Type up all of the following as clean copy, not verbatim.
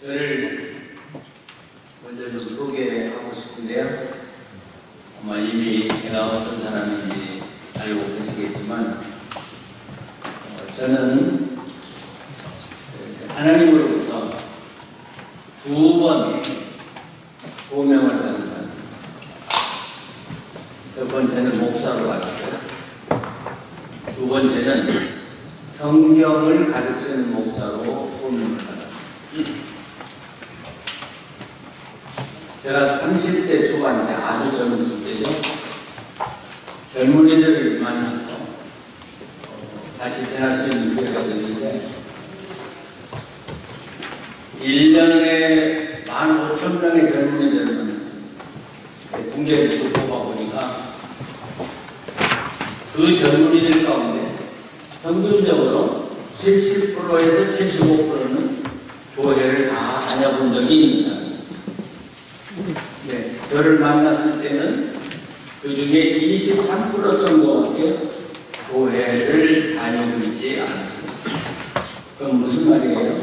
저를 먼저 좀 소개하고 싶은데요. 아마 이미 제가 어떤 사람인지 알고 계시겠지만 저는 하나님으로부터 2번 보명을 받은 사람입니다. 첫 번째는 목사로 받았고요. 두 번째는 성경을 가르치는 목사로 보명을 받았습니다. 제가 30대 초반 때 아주 젊었을 때죠. 젊은이들을 만나서 같이 지낼 수 있는 기회가 됐는데 1년에 15,000명의 젊은이들을 만났습니다. 공개를 쭉 뽑아보니까 그 젊은이들 가운데 평균적으로 70%에서 75%는 교회를 다 다녀본 적이 있는 사람입니다. 네, 저를 만났을 때는 그 중에 23% 정도밖에 교회를 다니고 있지 않았습니다. 그럼 무슨 말이에요?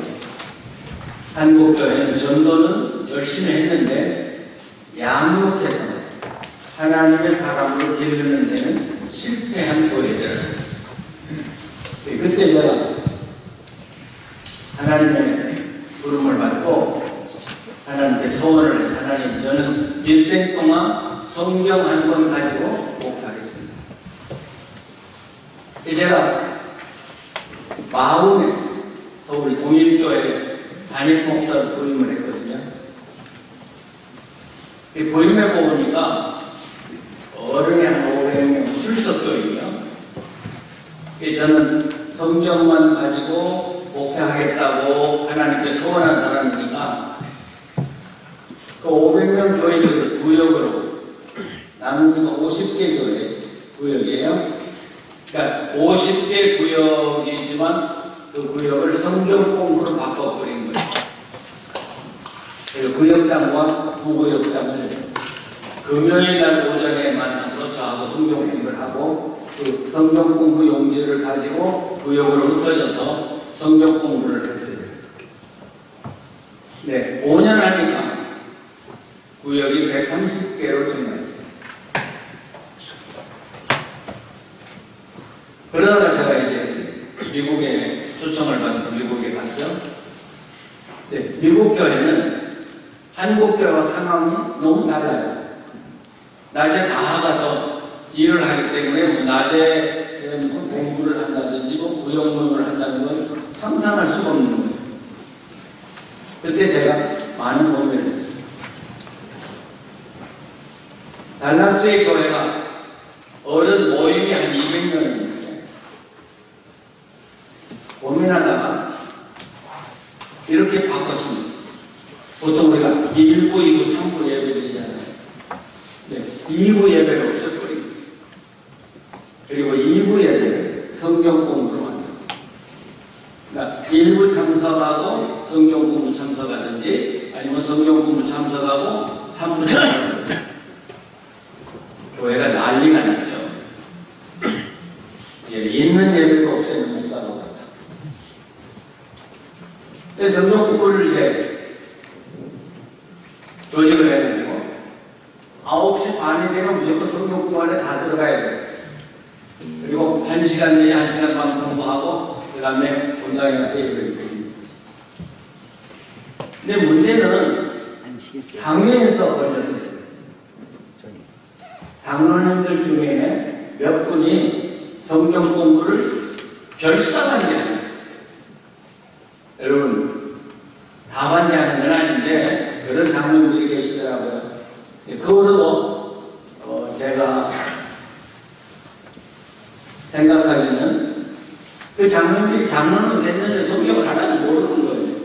한국교회는 전도는 열심히 했는데 양육해서 하나님의 사람으로 기르는 데는 실패한 교회들. 그때 제가 하나님의 부름을 받고 하나님께 소원을 해서 하나님, 저는 일생 동안 성경 한 권 가지고 목사하겠습니다. 제가 40에 서울 동일교회 담임 목사로 부임을 했거든요. 부임해 보니까 어른이 한 500명 줄 섰거든요. 저는 성경만 가지고 목회하겠다고 하나님께 소원한 사람이니까 그 500명 교회를 구역으로 나누니까 50개 교회 구역이에요. 그러니까 50개 구역이지만 그 구역을 성경 공부로 바꿔버린 거예요. 그래서 구역장과 부구역장을 금요일 날 오전에 만나서 저하고 성경 공부를 하고 그 성경 공부 용지를 가지고 구역으로 흩어져서 성경 공부를 했어요. 네, 5년 하니까 구역이 130개로 증가했어요. 그러다가 제가 이제 미국에 초청을 받고 미국에 갔죠. 네, 미국 교회는 한국 교회와 상황이 너무 달라요. 낮에 나가서 일을 하기 때문에 낮에 무슨 공부를 한다든지 구역문을 한다는 건 상상할 수가 없는 거예요. 그때 제가 많은 고민을 했어요. 달라스의 교회가 어른 모임이 한 200명인데 고민하다가 이렇게 바꿨습니다. 보통 우리가 1부, 2부, 3부 예배드리잖아요. 네, 2부 예배를 없애버리고 그리고 2부 예배를 성경 공부로 만들었습니다. 그러니까 1부 참석하고 성경 공부 참석하든지 아니면 성경 공부 참석하고 3부 참석하든지 교회가 난리가 났죠. 있는 예배도 없애는 목사로 갔다. 그래서 성경 공부를 이제 조직을 해가지고 9시 반이 되면 무조건 성경 공부 안에 다 들어가야 돼요. 그리고 1시간 내에 1시간 반 공부하고 그 다음에 본당에 가서 예배를 드립니다. 근데 문제는 당회에서 걸렸어요. 장로님들 중에 몇 분이 성경 공부를 결사한 게 아니에요. 여러분, 다 받냐는 건 아닌데 그런 장로님들이 계시더라고요. 그거로도 제가 생각하기는 그 장로님들이 장로는 됐는데 성경을 하나도 모르는 거예요.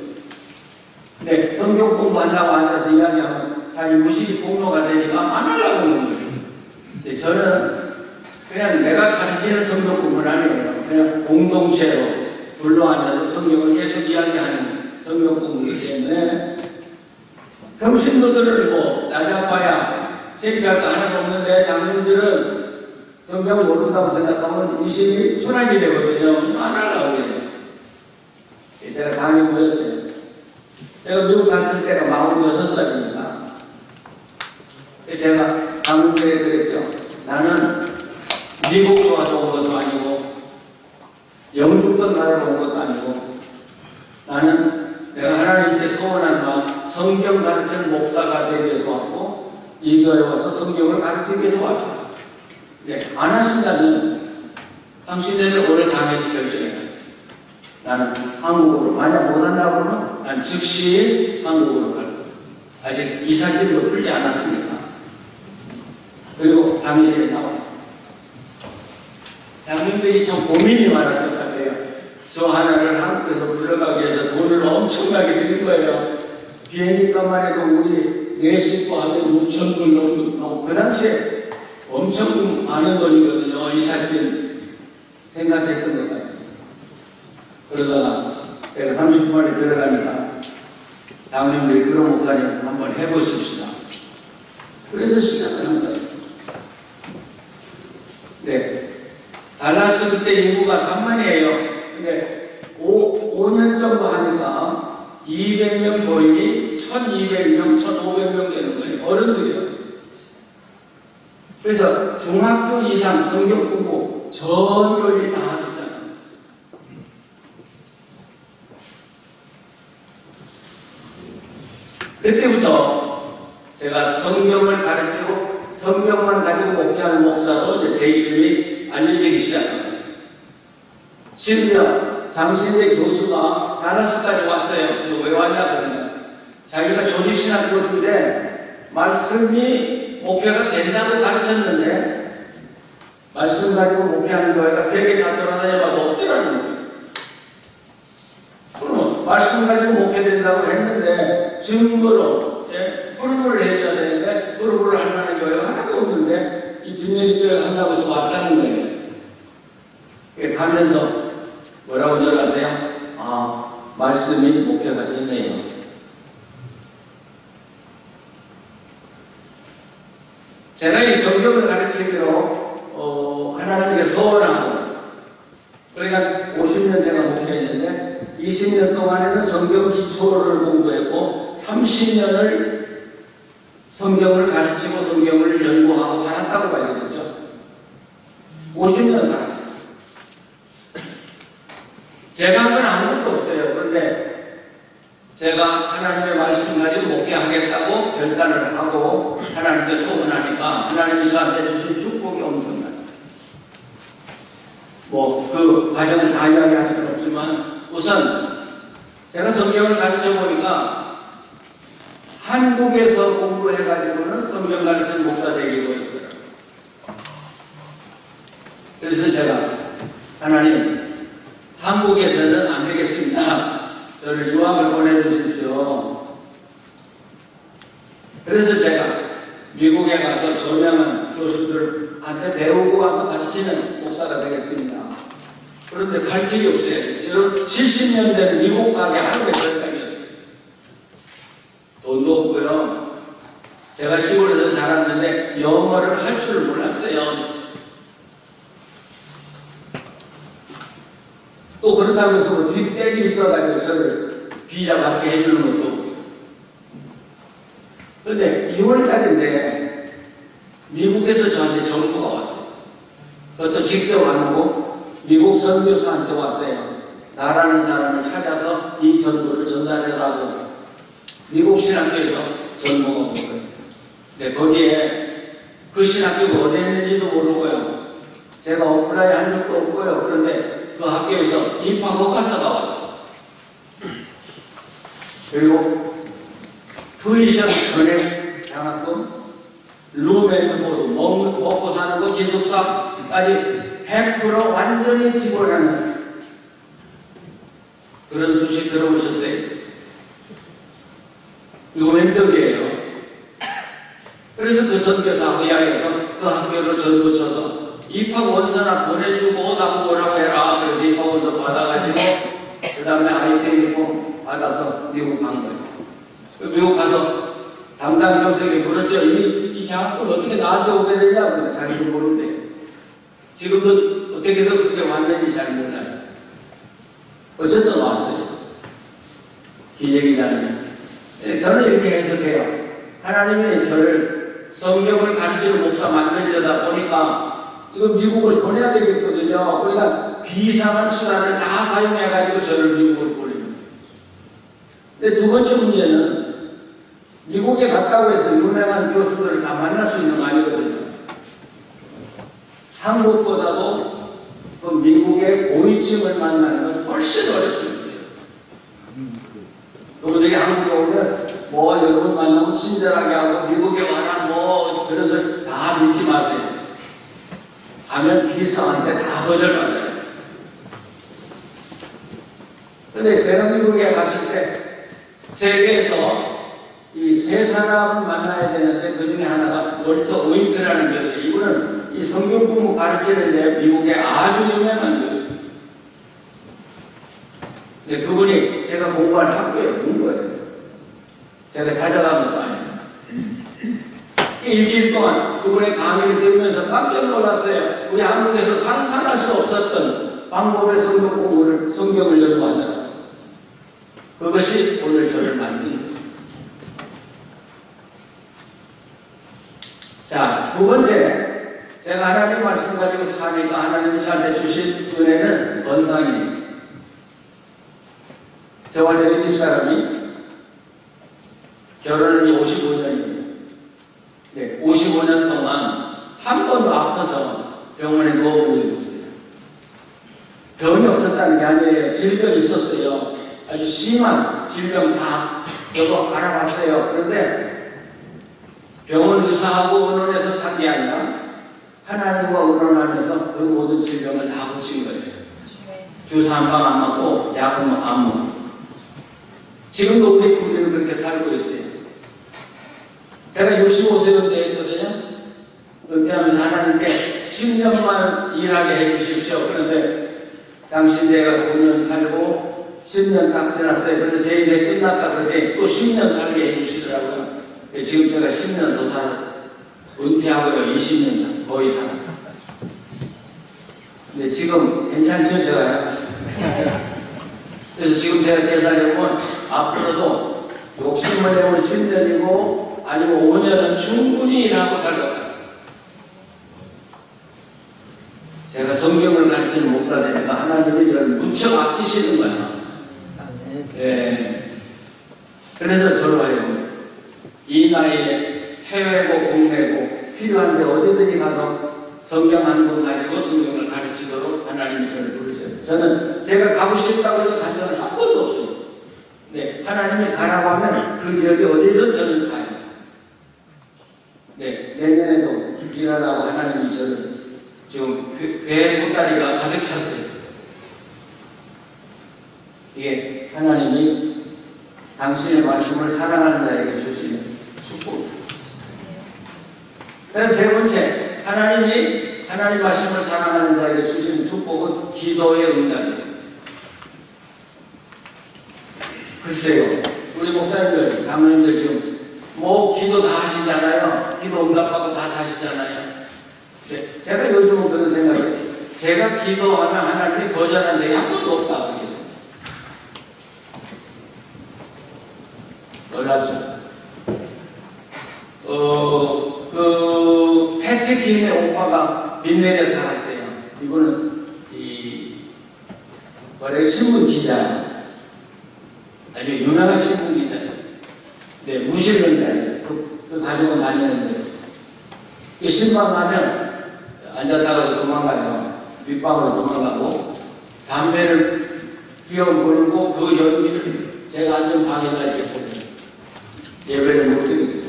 근데 성경 공부한다고 앉아서 이야기하면 자기 무식이 폭로가 되니까 안 하려고 하는 거예요. 저는 그냥 내가 가르치는 성경 공부는 아니에요. 그냥 공동체로 둘러앉아서 성경을 계속 이야기하는 성경 공부이기 때문에 평신도들을 나잡아야 창피할 거 하나도 없는데 장로님들은 성경을 모른다고 생각하면 의심이 순환이 되거든요. 안 하려고 그래요. 제가 당에 모였어요. 제가 미국 갔을 때가 46살입니다. 제가 강릉교에 그랬죠. 나는 미국 좋아서 온 것도 아니고 영주권 받으러 온 것도 아니고 나는 내가 하나님께 소원한 바 성경 가르치는 목사가 되기 위해서 왔고 이 교회에 와서 성경을 가르치기 위해서 왔죠. 네, 안 하신다면 당신들을 오늘 당해서 결정해요. 나는 한국으로 만약 못한다고는 난 즉시 한국으로 갈 거예요. 아직 이사길도 풀지 않았습니다. 그리고 당일에 나왔습니다. 장님들이 참 고민이 많을 것 같아요. 저 하나를 한국에서 불러가기 위해서 돈을 엄청나게 드린 거예요. 비행기값만 해도 우리 내 식구 하면 6,000불 넘고 그 당시에 엄청 많은 돈이거든요. 이사길 생각했던 것 같아요. 그러다가 제가 30분 만에 들어가니까 당님들이 그런 목사님 한번 해보십시다. 그래서 시작을 한 거예요. 네. 달라스 그때 인구가 3만이에요. 근데 5년 정도 하니까 200명 교인이 1200명, 1500명 되는 거예요. 어른들이요. 그래서 중학교 이상 성경 공부 전 교인이 다 하기 시작합니다. 그때부터 제가 성경을 가르치고 성경만 가지고 목회하는 목사로 이제 제 이름이 알려지기 시작합니다. 심지어 장신대 교수가 달라스까지 왔어요. 왜 왔냐 그러면 자기가 조직신학 교수인데 말씀이 목회가 된다고 가르쳤는데 말씀 가지고 목회하는 교회가 세계 다 돌아다녀봐도 없더라는 거예요. 그러면 말씀 가지고 목회된다고 했는데 증거로 프로브를 해줘야 되는데 프로브를 할 만한 교회가 하나도 없는데 이 빈내리 교회 한다고 해서 왔다는 거예요. 가면서 뭐라고 전하세요? 아, 말씀이 목회가 되네요. 제가 이 성경을 가르치기로 하나님께 소원하고 그러니까 50년 제가 목회했는데 20년 동안에는 성경 기초를 공부했고 30년을 성경을 가르치고 성경을 연구하고 살았다고 봐야 되죠. 50년 살았어요. 제가 한 건 아무것도 없어요. 그런데 제가 하나님의 말씀 가지고 목회하겠다고 결단을 하고 하나님께 소원하니까 하나님이 저한테 주신 축복이 엄청나요. 그 과정을 다 이야기할 수는 없지만 우선 제가 성경을 가르쳐 보니까 한국에서 공부해가지고는 성경 가르치는 목사 되기도 했더라고요. 그래서 제가 하나님 한국에서는 안 되겠습니다. 저를 유학을 보내주십시오. 그래서 제가 미국에 가서 저명한 교수들한테 배우고 와서 가르치는 목사가 되겠습니다. 그런데 갈 길이 없어요. 여러분 70년 된 미국 가게 하루에 절단이었어요. 돈도 없고요. 제가 시골에서 자랐는데 영어를 할 줄 몰랐어요. 또 그렇다고 해서 뭐 뒷백이 있어가지고 저를 비자 받게 해주는 것도 없고. 그런데 2월달인데 미국에서 저한테 정보가 왔어요. 그것도 직접 안 오고 미국 선교사한테 왔어요. 나라는 사람을 찾아서 이 전도를 전달해라고 미국 신학교에서 전보가 온 거예요. 근데 거기에 그 신학교가 어디 있는지도 모르고요. 제가 오프라인 한 적도 없고요. 그런데 그 학교에서 입학 허가서가 왔어요. 그리고 투이션 전액 장학금, 룸앤보드, 먹고 사는 거, 기숙사까지 100% 완전히 지불하는 그런 소식 들어보셨어요? 이거 웬떡이에요. 그래서 그 선교사 의학에서 그 학교를 전부 쳐서 입학 원서나 보내주고 나보고 뭐라고 해라. 그래서 입학 원서 받아가지고 그 다음에 ITM 폼 받아서 미국 간 거예요. 미국 가서 담당 교수에게 물었죠. 이 장학금 어떻게 나한테 오게 되냐고. 자기도 모르는데 지금도 어떻게 해서 그게 왔는지 잘 몰라요. 어쨌든 왔어요. 기재기자는 저는 이렇게 해석해요. 하나님이 저를 성경을 가르치는 목사 만들려다 보니까 이거 미국을 보내야 되겠거든요. 그러니까 비상한 수단을 다 사용해가지고 저를 미국으로 보냅니다. 근데 두 번째 문제는 미국에 갔다고 해서 유명한 교수들을 다 만날 수 있는 거 아니거든요. 한국보다도 그 미국의 고위층을 만나는 건 훨씬 어렵습니다. 여러분들이 한국에 오면 뭐 여러분 만나면 친절하게 하고 미국에 와라 뭐 그래서 다 믿지 마세요. 가면 비상한데 다 거절받아요. 근데 제가 미국에 갔을 때 세계에서 이 세 사람을 만나야 되는데 그 중에 하나가 월터 오이트라는 교수. 이분은 이 성경 공부 가르치는데 미국에 아주 유명한 교수. 근데 그분이 제가 공부한 학교에 온 거예요. 제가 찾아간 것도 아닙니다. 일주일 동안 그분의 강의를 들으면서 깜짝 놀랐어요. 우리 한국에서 상상할 수 없었던 방법의 성경을 연구하더라. 그것이 오늘 저를 만든 거예요. 자, 두 번째, 제가 하나님 말씀 가지고 사니까 하나님이 저한테 주신 은혜는 건강입니다. 저와 저희 집사람이 결혼은 55년입니다. 네, 55년 동안 한 번도 아파서 병원에 누워본 적이 없어요. 병이 없었다는 게 아니에요. 질병이 있었어요. 아주 심한 질병 다 저도 알아봤어요. 그런데 병원 의사하고 의논해서 산 게 아니라 하나님과 의논하면서 그 모든 질병을 다 고친 거예요. 주사 한 방 안 맞고 약은 안 먹고. 지금도 우리 부부는 그렇게 살고 있어요. 제가 65세 은퇴했거든요. 은퇴하면서 하나님께 10년만 일하게 해주십시오. 그런데 당신 내가 5년 살고 10년 딱 지났어요. 그래서 제 인생 끝났다 그랬더니 또 10년 살게 해주시더라고요. 지금 제가 10년 더 살아. 은퇴하고요. 20년 거의 살아. 근데 지금 괜찮죠, 제가요? 그래서 지금 제가 계산해보면 앞으로도 욕심을 내면 10년이고 아니면 5년은 충분히 일하고 살 것 같아요. 제가 성경을 가르치는 목사되니까 하나님이 저를 무척 아끼시는 거야. 네. 그래서 저를 이 나이에 해외고 국내고 필요한데 어디든지 가서 성경 한 권 가지고 성경을 가르치도록 하나님이 저를 부르세요. 저는 제가 가고 싶다고 해서 간 적은 한 번도 없어요. 네, 하나님이 가라고 하면 그 지역에 어디든 저는 가요. 네, 내년에도 일하라고 하나님이 저를 지금 배 보따리가 가득 찼어요. 이게 하나님이 당신의 말씀을 사랑하는 자에게 주시는 축복입니다. 그래서 세 번째, 하나님이 하나님 말씀을 사랑하는 자에게 주시는 축복은 기도의 응답입니다. 글쎄요, 우리 목사님들, 장로님들 지금 뭐 기도 다 하시잖아요. 기도 응답받고 다 사시잖아요. 네, 제가 요즘은 그런 생각이에요. 제가 기도하면 하나님이 거절한 적이 한 번도 없다. 그렇게 생각해요. 놀랍죠? 패티 김의 오빠가 빈네리에 살았어요. 이분은 신문 기자, 아주 유명한 신문 기자예요. 네, 무신론자예요. 그 가족은 다니는데 신방하면 앉았다가 도망가요. 윗방으로 도망가고 담배를 피워버리고 그 연기를 제가 앉은 방에다 이렇게 보내요. 예배를 못 드리고.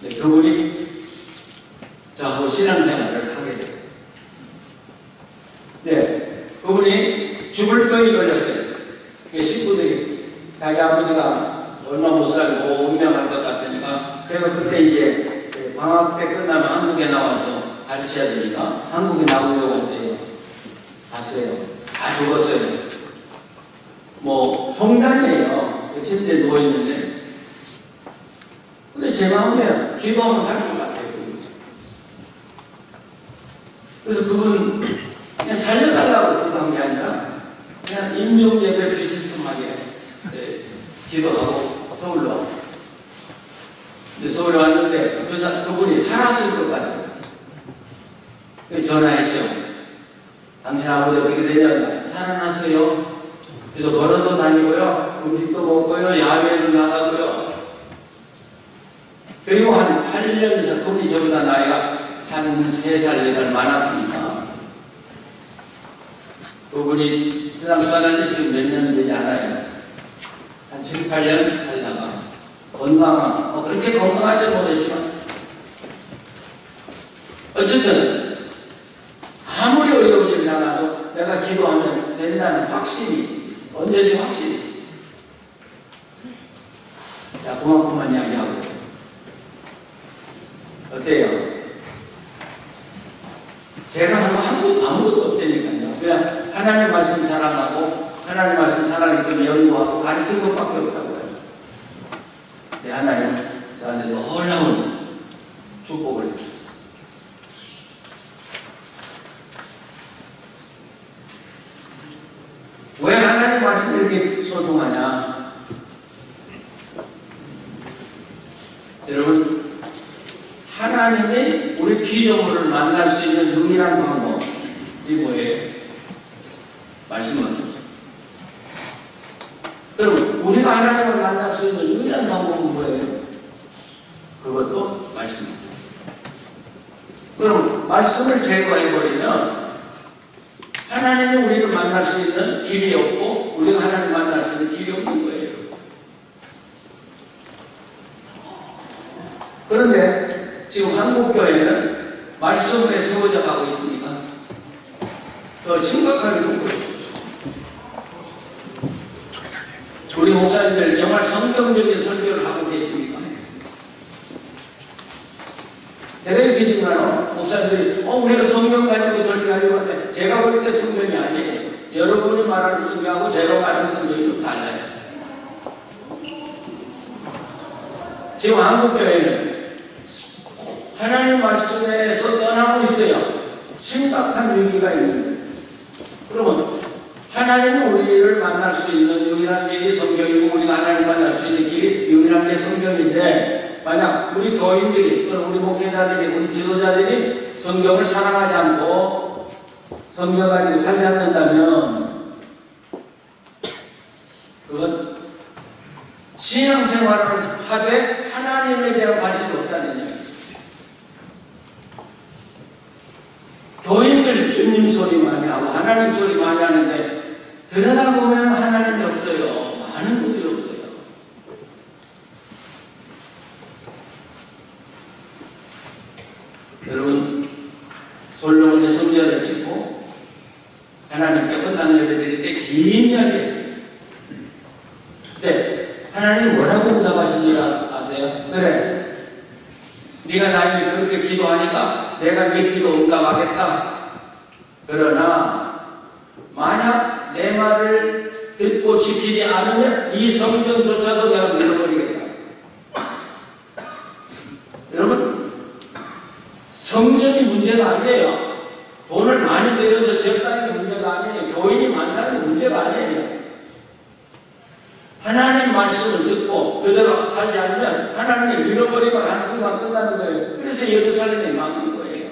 네, 그분이 저하고 신앙생활을 하게 됐어요. 네, 그분이 죽을 병이 걸렸어요. 식구들이 자기 아버지가 얼마 못 살고 운명할 것 같으니까 그래서 그때 이제 방학 때 끝나면 한국에 나와서 가르쳐야 되니까 한국에 나오려고 할 때 갔어요. 다 죽었어요. 뭐 송장이에요. 침대에 누워있는데 근데 제 마음에 기도하면 살 것 같아요. 그래서 그분 그냥 살려달라고 기도한 게 아니라 그냥 임종 예배 비스듬하게 기도하고 서울로 왔어요. 서울에 왔는데 그분이 살았을 것 같아요. 그래서 전화했죠. 당신 아버지 어떻게 되냐? 살아났어요. 그래서 걸어도 다니고요, 음식도 먹고요, 야외도 나가고요. 그리고 한 8년 이상, 그분이 저보다 나이가 한 3살, 4살 많았습니다. 그분이 세상 떠난 지 지금 몇 년 되지 않아요. 한 7, 8년 살다가 건강한, 그렇게 건강하지 못했지만 어쨌든 아무리 어려운 일이 나도 내가 기도하면 된다는 확신이 있어. 언제든지 확신이. 자, 그만큼만 이야기하고. 어때요? 제가 아무것도 없다니까요. 그냥 하나님 말씀 사랑하고, 하나님 말씀 사랑했더니 연구하고 가르친 것밖에 없다고 해요. 네, 하나님 저한테 놀라운 축복을 주셨어요. 왜 하나님 말씀이 이렇게 소중하냐? 여러분, 하나님이 우리 피조물을 만날 수 있는 유일한 방법이 뭐예요? 말씀을 주세요. 그럼 우리가 하나님을 만날 수 있는 유일한 방법은 뭐예요? 그것도 말씀입니다. 그럼 말씀을 제거해버리면 하나님이 우리를 만날 수 있는 길이 없고 우리가 하나님 만날 수 있는 길이 없는 거예요. 그런데 지금 한국교회는 말씀에 세워져 가고 있습니다. 더 심각하게 묻고 싶어요. 우리 목사님들 정말 성경적인 설교를 하고 계십니까? 제가 이렇게 지금 목사님들이 우리가 성경 가지고 설교하려고 하는데 제가 볼 때 성경이 아니에요. 여러분이 말하는 성경하고 제가 말하는 성경이 좀 달라요. 지금 한국교회는 하나님 말씀에서 떠나고 있어요. 심각한 위기가 있는 거예요. 그러면 하나님은 우리를 만날 수 있는 유일한 길이 성경이고 우리가 하나님 만날 수 있는 길이 유일한 게 성경인데 만약 우리 교인들이 또는 우리 목회자들이 우리 지도자들이 성경을 사랑하지 않고 성경 가지고 살지 않는다면 그건 신앙생활을 하되 하나님에 대한 관심이 없다는 얘기예요. 교인들 주님 소리 많이 하고 하나님 소리 많이 하는데 들여다보면 하나님이 없어요. 많은 분들이 없어요. 여러분, 솔로몬의 성전을 짓고 하나님께 헌당 예배 드릴 때 긴 이야기 했어요. 근데 하나님이 뭐라고 응답하신 줄 아세요? 그래, 네가 나에게 그렇게 기도하니까 내가 네 기도 응답하겠다. 그러나 만약 내 말을 듣고 지키지 않으면 이 성전조차도 내가 밀어버리겠다. 여러분, 성전이 문제가 아니에요. 돈을 많이 들여서 지었다는 게 문제가 아니에요. 교인이 많다는 게 문제가 아니에요. 하나님 말씀을 듣고 그대로 살지 않으면 하나님이 밀어버리면 한순간 끝나는 거예요. 그래서 예루살렘이 망한 거예요.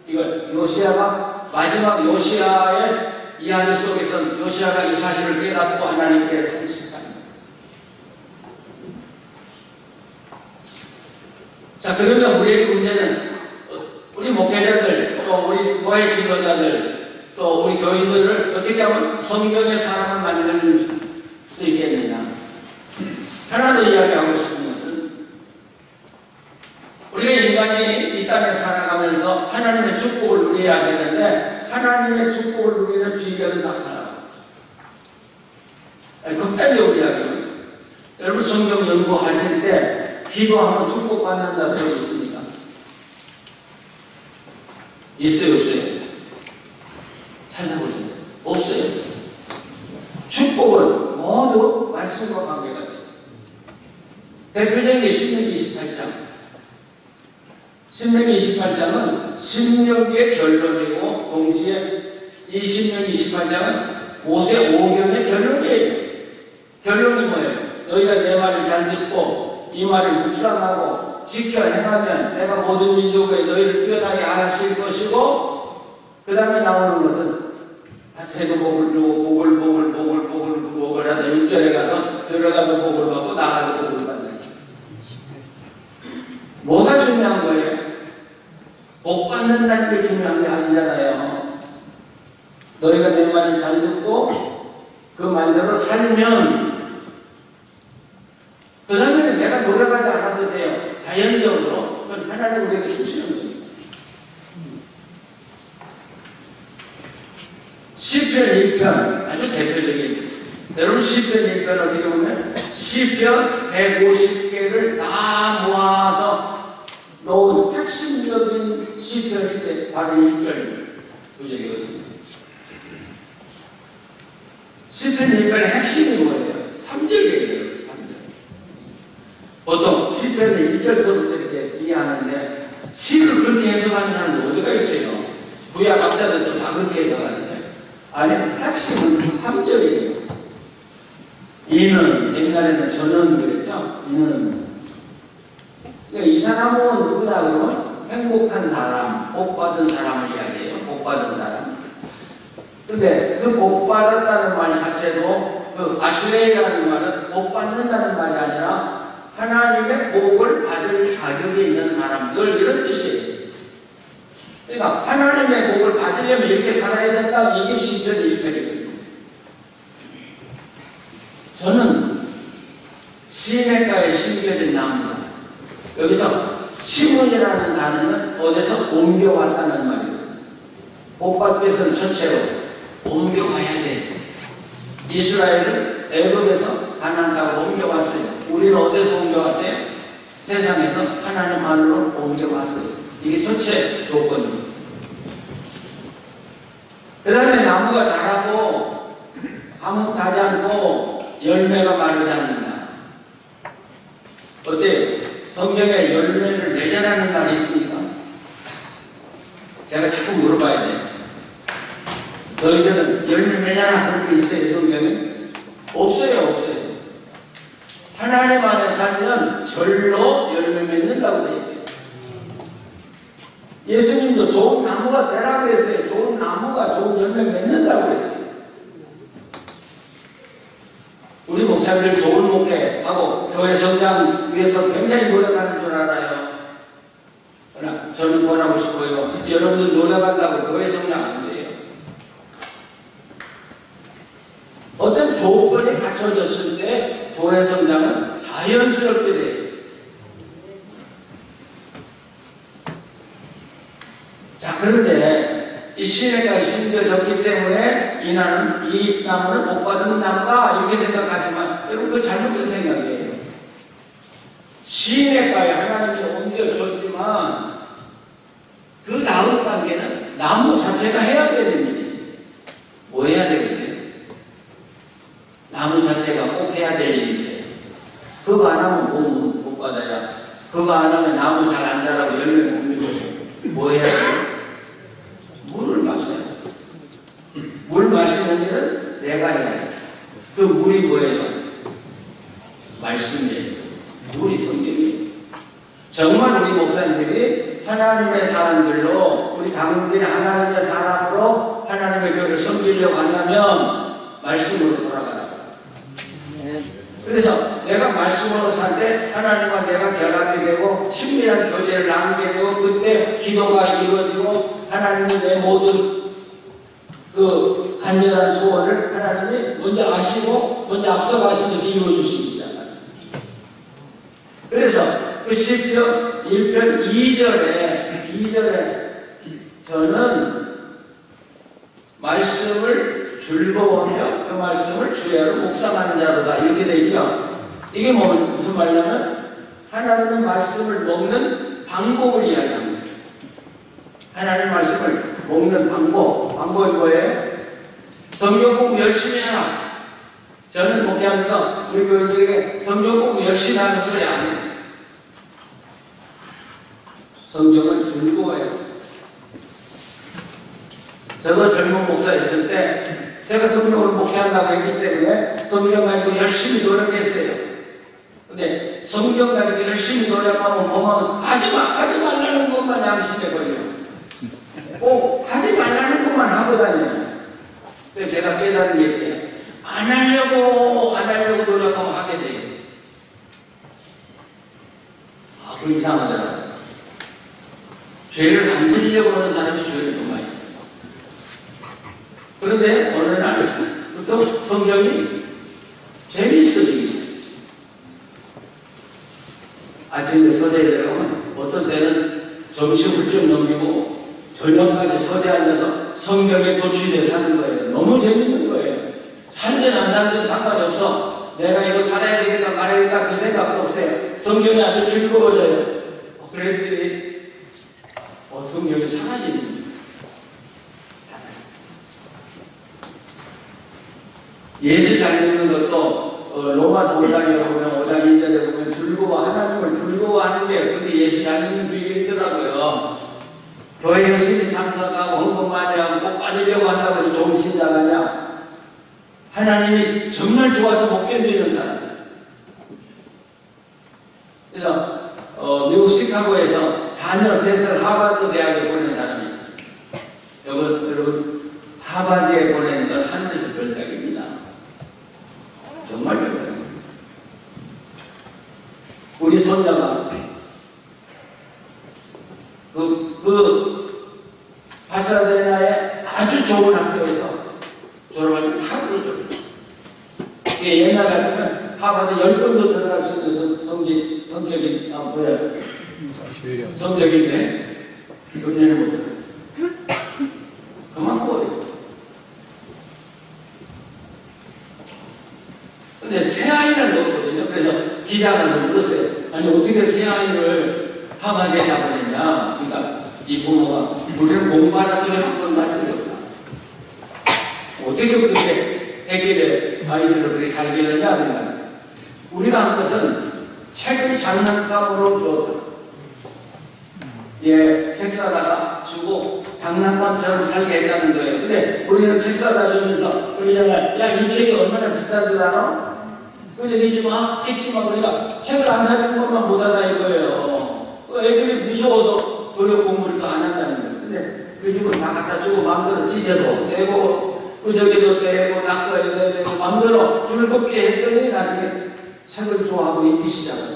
이걸 요시아가 마지막 요시아의 이야기 속에서 요시아가 이 사실을 깨닫고 하나님께 탄식합니다. 자, 그러면 우리의 문제는 우리 목회자들 또 우리 교회 지도자들 또 우리 교인들을 어떻게 하면 성경의 사람을 만들 수 있겠느냐. 하나 더 이야기하고 싶은 것은 우리가 인간이 이 땅에 살아가면서 하나님의 축복을 누려야 되는데 하나님의 축복을 누리는 비결은 다 하나. 극단적으로 이야기하면 여러분 성경 연구하실 때 기도하면 축복받는다 소리 있습니까? 있어요, 없어요? 찾아보세요. 없어요. 축복은 모두 말씀과 관계가 있어요. 대표적인 게 신명기 28장. 신명기 28장은 신명기의 결론이고 동시에 이 신명기 28장은 모세 오경의 결론이에요. 결론이 뭐예요? 너희가 내 말을 잘 듣고 이 말을 묵상하고 지켜 행하면 내가 모든 민족에 너희를 뛰어나게 하실 것이고, 그 다음에 나오는 것은 밭에도 복을 주고 복을 하다 6절에 가서 들어가도 복을 받고 나가도 복을 받는. 뭐가 중요한 거예요? 복 받는다는 게 중요한 게 아니잖아요. 너희가 내 말을 잘 듣고 그 말대로 살면 그 다음에는 내가 노력하지 않아도 돼요. 자연적으로 하나님 우리에게 주시는 거예요. 시편 1편 아주 대표적인, 여러분 시편 1편 어떻게 보면 시편 150개를 다 모아서 놓은 핵심적인 시편인데 바로 1절 구절이거든요. 시편 1편의 핵심이 뭐예요? 3절이에요. 3절. 보통 시편을 1절서부터 이렇게 이해하는데 시를 그렇게 해석하는 사람이 어디가 있어요? 구약 학자들도 다 그렇게 해석하는데 아니, 핵심은 3절이에요. 이는, 옛날에는 저는 그랬죠? 이는. 그러니까 이 사람은 누구나 그러면 행복한 사람, 복받은 사람을 이야기해요. 복받은 사람. 근데 그 복받았다는 말 자체도 그 아슈레이라는 말은 복받는다는 말이 아니라 하나님의 복을 받을 자격이 있는 사람들, 이런 뜻이에요. 그러니까 하나님의 복을 받으려면 이렇게 살아야 된다. 이게 시편 1편이거든요. 저는 시냇가에 심겨진 나무다. 여기서 시문이라는 단어는 어디서 옮겨왔다는 말이거든요. 복받기 위해서는 전체로 옮겨와야 돼. 이스라엘은 애굽에서 가나안 땅으로 옮겨왔어요. 우리는 어디서 옮겨왔어요? 세상에서 하나님 안으로 옮겨왔어요. 이게 전체 조건입니다. 그 다음에 나무가 자라고 가뭄 타지 않고 열매가 마르지 않는다. 어때요? 성경에 열매를 맺으라는 말이 있습니까? 제가 자꾸 물어봐야 돼요. 너희들은 열매 맺으라 그런 게 있어요, 성경에? 없어요, 없어요. 하나님 안에 살면 절로 열매 맺는다고 되어 있어요. 예수님도 좋은 나무가 되라고 했어요. 좋은 나무가 좋은 열매 맺는다고 했어요. 우리 목사님들 좋은 목회하고 교회 성장 위해서 굉장히 노력하는 줄 알아요. 그러나 저는 권하고 싶어요. 여러분들 노력한다고 교회 성장 안 돼요. 어떤 조건이 갖춰졌을 때 교회 성장은 자연스럽게 돼요. 자, 그런데 이 시냇가에 심겨졌기 때문에 이 나무는 복받은 나무다 이렇게 생각하지만 여러분 그거 잘못된 생각이에요. 시냇가에 하나님이 옮겨줬지만 그 다음 단계는 나무 자체가 해야 되는 일이 있어요. 뭐 해야 되겠어요? 나무 자체가 꼭 해야 될 일이 있어요. 그거 안 하면 못 받아야. 그거 안 하면 나무 잘 안 자라고 열매 못 맺어요. 뭐 해야 돼요? 물을 마셔야 돼. 물 마시는 일은 내가 해야 돼. 그 물이 뭐예요? 말씀이에요. 물이 성경이에요. 정말 우리 목사님들이 하나님의 사람들로, 우리 장로들이 하나님의 사람으로 하나님의 교회를 섬기려고 한다면 말씀으로 돌아가라. 그래서 내가 말씀으로 살 때 하나님과 내가 결합이 되고 친밀한 교제를 나누게 되고 그때 기도가 이루어지고 하나님은 내 모든 그 간절한 소원을 하나님이 먼저 아시고 먼저 앞서가시면서 이루어주시기 시작합니다. 그래서 그 시편 1편 2절에 저는 말씀을 즐거워하며 그 말씀을 주야로 묵상하는 자로다 이렇게 되어 있죠. 이게 무슨 말이냐면 하나님의 말씀을 먹는 방법을 이야기합니다. 하나님의 말씀을 먹는 방법이 뭐예요? 성경 공부 열심히 해라. 저는 목회하면서 우리 교인들에게 성경 공부 열심히 하는 소리 안 해요. 성경을 즐거워해요. 저도 젊은 목사였을 때 제가 성경을 목회한다고 했기 때문에 성경 가지고 열심히 노력했어요. 근데 성경 가지고 열심히 노력하면 보면 하지 말라는 것만 양심에 걸려. 꼭 하지 말라는 것만 하고 다녀요. 근데 제가 깨달은 게 있어요. 안 하려고 노력하면 하게 돼요. 아, 그 이상하더라고요. 죄를 안 지으려고 하는 사람이 죄를 더 많이 해요. 그런데 어느 날부터 성경이 재미있어지기 시작해요. 아침에 서재에 들어가면 어떤 때는 점심을 좀 넘기고 저녁까지 서재 앉아서 성경에 도취돼 사는 거예요. 너무 재밌는 거예요. 살든 안 살든 상관이 없어. 내가 이거 살아야 되겠다 말아야 되겠다 그 생각도 없어요. 성경이 아주 즐거워져요. 그랬더니 성경이 사라지는 거예요. 예수 잘 믿는 것도 로마서 5장에 보면 5장 2절에 보면 하나님을 즐거워하는 게 그게 예수 잘 믿는 비결이더라고요. 교회 열심히 참석하고 헌금 많이 하고 꼭 받으려고 한다고 해서 좋은 신자가냐? 하나님이 정말 좋아서 못 견디는 사람. 그래서 미국 시카고에서 자녀 셋을 하버드 대학에 보낸 사람이 있어요. 여러분 하버드에 보내는 건 하늘에서 별따기입니다. 정말 별따기입니다. 우리 손자가 파사데나의 아주 좋은 학교에서 졸업할 때 탑으로 옛날 같으면 하버드 10번도 들어갈 수 있어서 성적이 뭐야? 성적인데 6년을 못 들어갔어요. 그만큼 어려워요. 근데 새아이를 넣었거든요. 그래서 기자가 물었어요. 아니 어떻게 새아이를 하버드에 보냈냐? 그러니까 이 부모가 우리는 공부하라 소리 한 번도 안 들었다. 어떻게 그렇게 애기를 아이들을 그렇게 잘 기르냐? 그러니까 우리가 한 것은 책을 장난감으로 줬다. 책 사다가 주고 장난감처럼 살게 했다는 거예요. 근데 우리는 책 사다 주면서 그러잖아요. 야, 이 책이 얼마나 비싼 줄 알아? 그래서 내지 마, 찍지 마. 그러니까 책을 안 사주는 것만 못하다 이거예요. 애들이 무서워서 도리어 공부를 더 안 한다는 거예요. 근데 그 집은 다 갖다 주고 마음대로 찢어도 떼고 저기도 떼고 낙서해도 떼고 마음대로 즐겁게 했더니 나중에 책을 좋아하고 읽기 시작해요.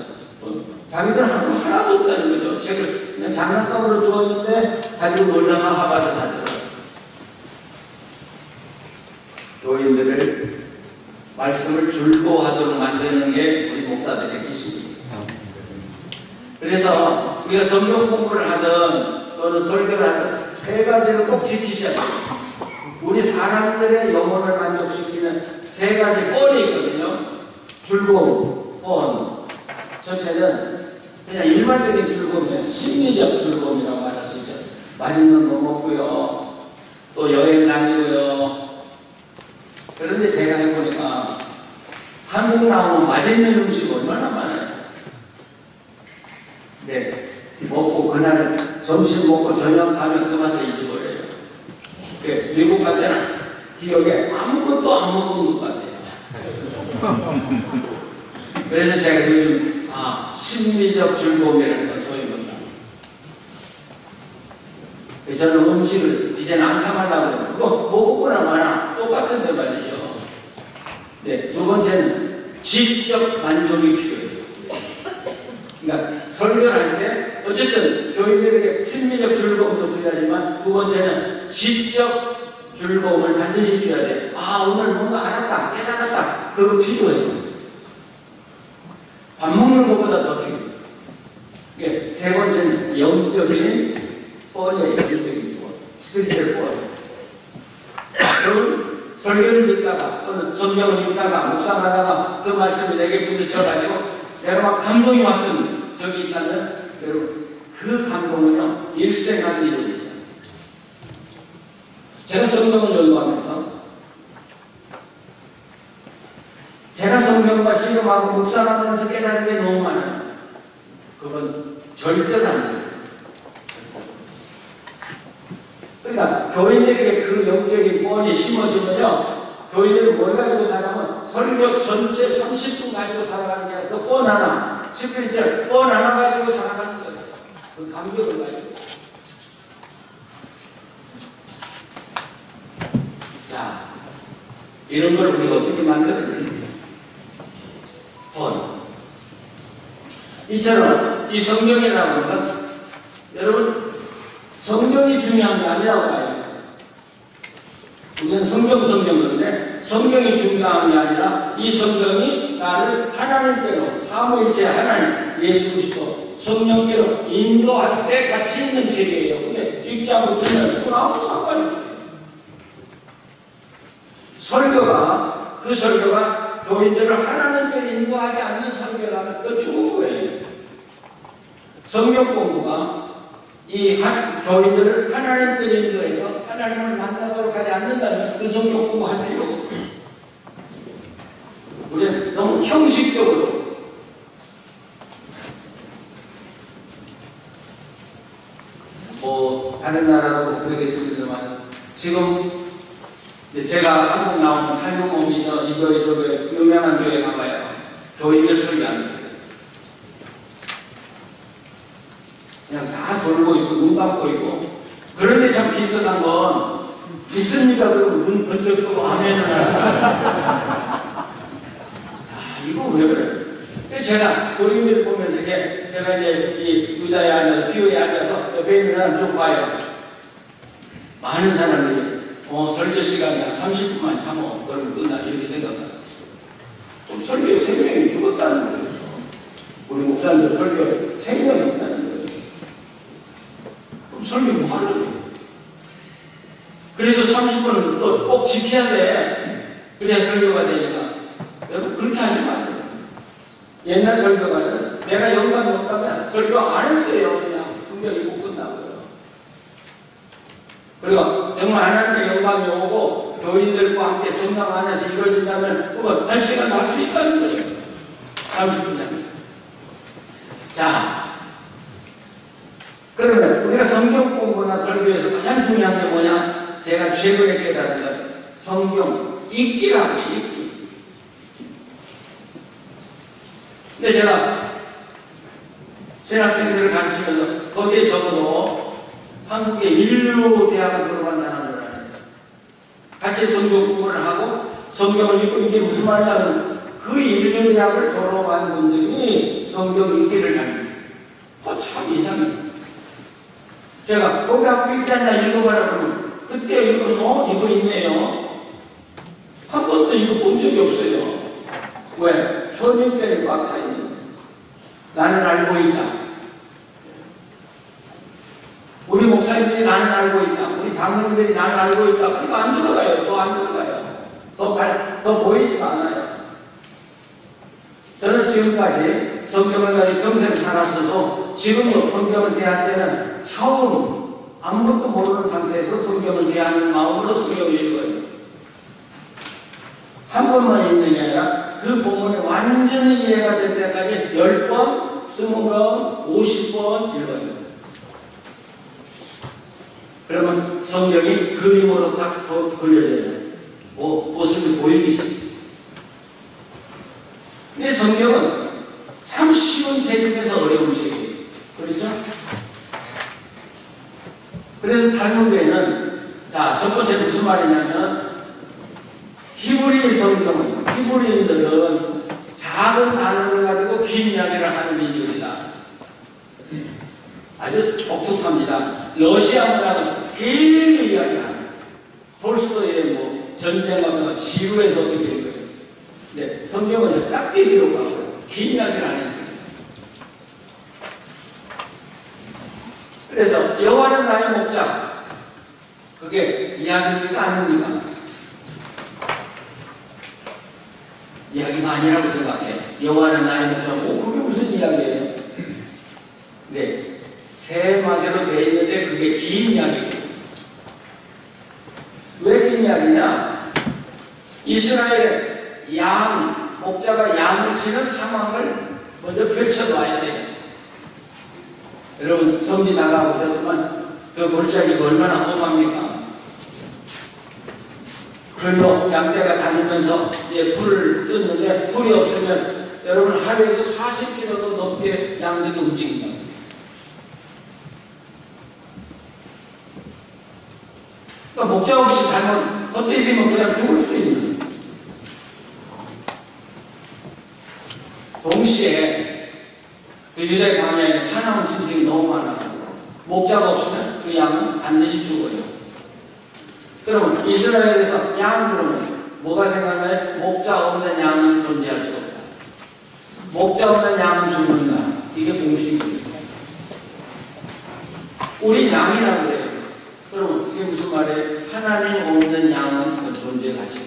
자기들은 하나도 없다는 거죠. 책을 그냥 장난감으로 주었는데 가지고 놀다가 하버드 가더라고요. 교인들을 말씀을 즐거워하도록 만드는 게 우리 목사들의 기술입니다. 그래서 우리가 성경 공부를 하든 또는 설교를 하든 세 가지를 꼭 지키셔야 돼요. 우리 사람들의 영혼을 만족시키는 세 가지 폰이 있거든요. 즐거움, 폰. 전체는 그냥 일반적인 즐거움이에요. 심리적 즐거움이라고 말할 수 있죠. 맛있는 거 먹고요. 또 여행 다니고요. 그런데 제가 해보니까 한국 나오면 맛있는 음식 얼마나 많아요. 네, 먹고 그날 점심 먹고 저녁 가면 그 맛을 잊어버려요. 네, 미국 갈 때는 기억에 아무것도 안 먹은 것 같아요. 그래서 제가 요즘 심리적 즐거움이라는 걸 소위 본다. 저는 음식을 이제는 안 탐하려고 그래요. 그거 먹었구나 마나 똑같은데 말이죠. 네, 두 번째는 지적 만족이 필요해요. 그러니까 설교를 할 때 어쨌든 교인들에게 심리적 즐거움도 줘야지만 두 번째는 지적 즐거움을 반드시 줘야 돼요. 오늘 뭔가 알았다, 깨달았다. 그거 필요해요. 밥 먹는 것보다 더 필요해요. 네, 세 번째는 영적인 폰이에요. 영적인 폰. 스피리추얼 폰. 여러분 설교를 듣다가 또는 성경을 읽다가 묵상하다가 그 말씀이 내게 부딪혀가지고 내가 막 감동이 왔던 적이 있다면 여러분 그 감동은요 일생한 일입니다. 제가 성경을 연구하면서 제가 성경과 씨름하고 묵상하면서 깨달은 게 너무 많아요. 그건 절대로 아니에요. 그러니까 교인들에게 그 영적인 폰이 심어지면요 교인들은 뭘 가지고 살아면 설교 전체 30분 가지고 살아가는 게 아니라 그 폰 하나, 스피리추얼 폰 하나 가지고 살아가는 거예요. 그 감격을 가지고. 자, 이런 걸 우리가 어떻게 만드느냐? 폰. 이처럼 이 성경이라는 건 여러분 성경이 중요한 게 아니라고 봐요. 우리는 성경인데 성경이 중요한 게 아니라 이 성경이 나를 하나님께로 삼위일체 하나님 예수 그리스도 성령께로 인도할 때 같이 있는 책이에요. 근데 읽지 않고 들으면 그건 아무 상관이 없어요. 그 설교가 교인들을 하나님께로 인도하지 않는 설교라면 또 죽은 거예요. 성경 공부가 이 교인들을 하나님께로 인도해서 하나님을 만나도록 하지 않는다면 그 성경 공부할 필요가 없어요. 우리는 너무 형식적으로 다른 나라도 그러겠습니다만 지금 제가 한국 나온 사유몸이죠. 이 교회 유명한 교회 가봐요. 교인들 설교하는 거예요. 그냥 다 졸고 있고 눈 감고 있고. 그런데 참 비슷한 건 믿습니까? 그러면 눈 번쩍 뜨고 아멘을 하고. 이거 왜 그래? 제가 교인들 보면서 제가 이제 이 의자에 앉아서 피오에 앉아서 옆에 있는 사람 좀 봐요. 많은 사람들이 설교 시간이 한 30분만 참어. 그러면 끝나. 이렇게 생각해요. 설교에 생명이 죽었다는 거예요. 우리 목사님들 설교에 생명이 없다는 거예요. 그럼 설교 뭐 하는 거예요? 그래서 30분을 또 꼭 지켜야 돼. 그래야 설교가 되니까. 여러분 그렇게 하지 마세요. 옛날 설교가는 내가 영감이 없다면 설교 안 했어요. 그냥 성경 읽고 끝나고요. 그리고 정말 하나님의 영감이 오고 교인들과 함께 성령 안에서 이루어진다면 그건 1시간 할 수 있다는 거예요. 30분이면. 자, 그러면 우리가 성경 공부나 설교에서 가장 중요한 게 뭐냐? 제가 최근에 깨달은 건 성경 읽기라고 읽기. 근데 제가 신학생들을 가르치면서 거기에 적어도 한국의 인류대학을 졸업한 사람들 아닙니다. 같이 성경 공부를 하고 성경을 읽고 이게 무슨 말이냐면 그 인류대학을 졸업한 분들이 성경 읽기를 합니다. 참 이상해. 제가 거기 앞에 있지 않나 읽어봐라 그러면 그때 읽으면 이거 있네요. 한 번도 이거 본 적이 없어요. 왜? 선임들이 꽉 차있는 거예요. 나는 알고 있다. 우리 목사님들이 나는 알고 있다. 우리 장로님들이 나는 알고 있다. 그러니까 안 들어가요. 더 안 들어가요. 더 보이지가 않아요. 저는 지금까지 성경을 가지고 평생 살았어도 지금도 성경을 대할 때는 처음 아무것도 모르는 상태에서 성경을 대하는 마음으로 성경을 읽어요. 한 번만 읽는 게 아니라 그 본문이 완전히 이해가 될 때까지 10번, 20번, 50번 읽어요. 그러면 성경이 그림으로 딱 그려져요. 모습이 보이기 시작해요. 근데 성경은 참 쉬운 책임에서 어려운 책이에요. 그렇죠? 그래서 탈무드에는 첫 번째 무슨 말이냐면 히브리 성경은 히브리인들은 작은 단어를 가지고 긴 이야기를 하는 민족이다. 아주 독특합니다. 러시아 문화가 길게 이야기합니다. 톨스토이의 전쟁하면 지루해서 어떻게 읽어요. 근데 성경은 짧게 기록하고요. 긴 이야기를 안 해요. 그래서 여호와는 나의 목자. 그게 이야기입니까 아닙니까? 이야기가 아니라고 생각해. 여호와는 나의 목자. 그게 무슨 이야기예요? 네, 세 마디로 되어 있는데 그게 긴 이야기예요. 왜 긴 이야기냐? 이스라엘의 목자가 양을 치는 상황을 먼저 펼쳐봐야 돼요. 여러분 성지 나가보셨지만 그 골짜기가 얼마나 험합니까? 글로 양떼가 다니면서 불을 뜯는데 불이 없으면 여러분 하루에도 40km도 넘게 양들이 움직입니다. 그러니까 목자 없이 잘못 헛되이면 그냥 죽을 수 있는. 동시에 그 유대 광야에 사나운 짐승이 너무 많아요. 목자가 없으면 그 양은 반드시 죽어요. 그러면 이스라엘에서 양 그러면 뭐가 생각나요? 목자 없는 양은 존재할 수 없다. 목자 없는 양은 죽는다. 이게 공식입니다. 우린 양이라고 그래요. 그럼 이게 무슨 말이에요? 하나님 없는 양은 그 존재 가치고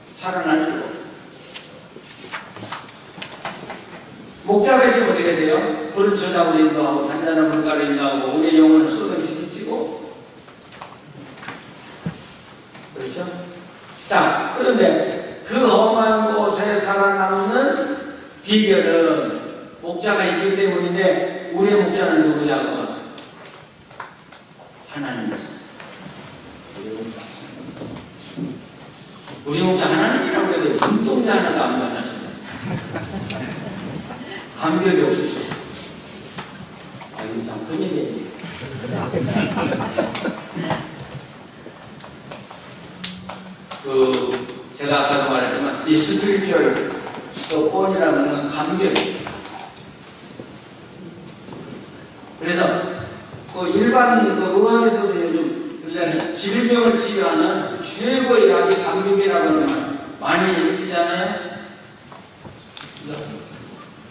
살아날 수가 없어요. 목자가 있으면 어떻게 돼요? 불을 저장으로 인도하고 잔잔한 물가로 인도하고 우리의 영혼을 쏟아지고 그렇죠? 자, 그런데 그 험한 곳에 살아남는 비결은 목자가 있기 때문인데 우리의 목자는 누구냐고? 하나님이죠. 우리 목자 하나님이라고 해도 눈동자 하나도 안 변하시네. 감격이 없으셔. 아, 이거 참 큰일이에요. 제가 아까도 말했지만 이 스피리추얼 폰이라는 건 감격이에요. 그래서 일반 의학에서도 요즘 그러잖아요. 질병을 치료하는 최고의 약이 감격이라고 하는 말 많이 쓰잖아요.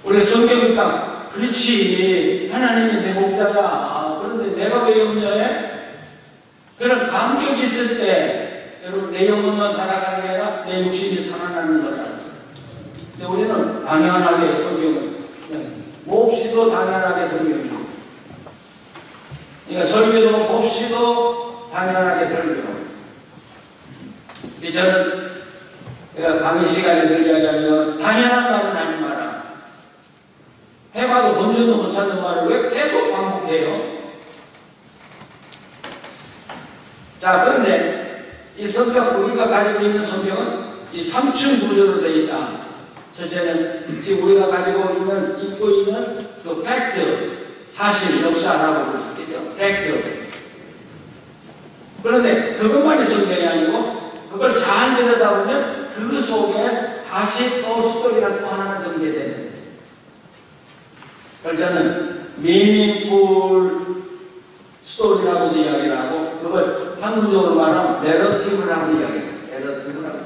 우리가 성경 읽다 그렇지 하나님이 내 목자다. 그런데 내가 왜 염려해? 그런 감격이 있을 때 여러분 내 영혼만 살아가는 게 아니라 내 육신이 살아나는 거다. 근데 우리는 당연하게 성경을 몹시도 당연하게 성경을 그러니까 설교도 몹시도 당연하게 설교. 저는 제가 강의 시간에 늘 이야기하면 당연한 말은 하지 마라. 해봐도 본전도 못 찾는 말을 왜 계속 반복해요? 자, 그런데 이 성경, 우리가 가지고 있는 성경은 이 3층 구조로 되어 있다. 첫째는 지금 우리가 가지고 있는, 입고 있는 그 팩트, 사실, 역사라고 볼 수 있겠죠. 팩트. 그런데 그것만이 성경이 아니고 그걸 잘 들여다보면 그 속에 다시 또 스토리가 또 하나가 전개되는 거예요. 그걸 저는 meaningful 스토리라고도 이야기를 하고 그걸 한문적으로 말하면 내러티브라고 이야기해요. 내러티브라고.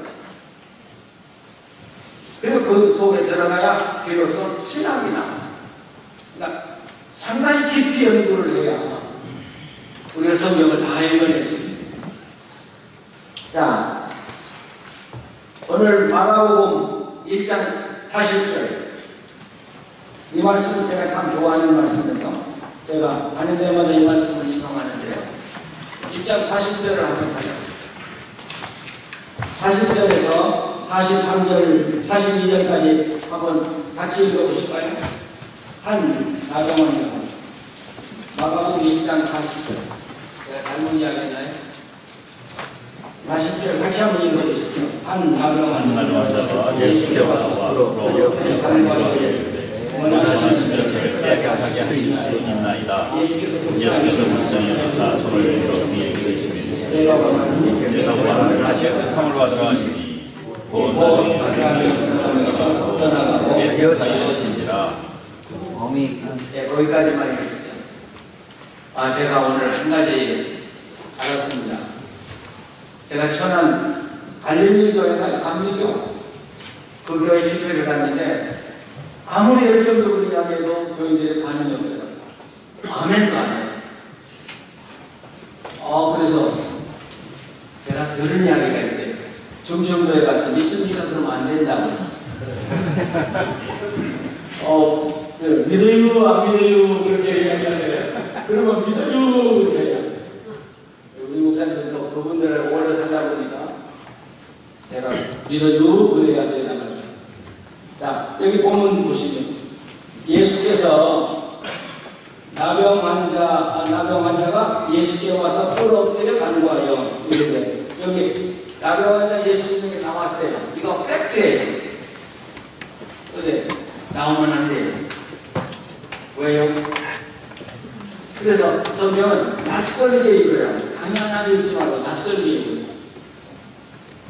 그리고 그 속에 들어가야 비로소 신학이 나와요. 그러니까 상당히 깊이 연구를 해야 우리가 성경을 다 읽어낼 수 있습니다. 자, 오늘 마가복음 1장 40절 이 말씀 제가 참 좋아하는 말씀에서 제가 하는 데마다 이 말씀을 인용하는데요. 1장 40절을 한번 살펴보세요. 40절에서 43절, 42절까지 한번 같이 읽어보실까요? 한 나경원 마가복음 1장 40절 제가 잘못 이야기했나요? 40절 같이 한번 읽어주시죠. 한 나경원 자가 예수께 와서 원하시는 것을 깨끗하게 하실 수 있나이다. 예수께서 물성에서 손을 들어 그에게 이르시되 내가 원하는 탕을 받으라 하시니 곧 나중에 떠나가고 되어진지라. 거기까지만 읽으시죠. 제가 오늘 한 가지 알았습니다. 제가 천안 갈릴리 교회나 감리교 그 교회 집회를 갔는데 아무리 열정적으로 이야기해도 교인들의 반응이 없더라고요. 아멘도 안 해요. 그래서 제가 들은 이야기가 있어요. 중청도에 가서 믿습니까? 그러면 안 된다고. 믿어요, 안 믿어요, 그렇게 이야기하잖아요. 그러면 믿어요, 그렇게 해요. 우리 목사님들도 그분들을 오래 살다 보니까 제가 믿어요, 그래야 된다고. 자, 여기 본문 보시면 예수께서 나병 환자가 예수께 와서 뿔 엎드려 간구하여 이르되 여기 나병환자 예수님에게 나왔어요. 이거 팩트예요. 근데 나오면 안 돼요. 왜요? 그래서 성경은 낯설게 읽어요. 당연하게 읽지 말고 낯설게 읽어요.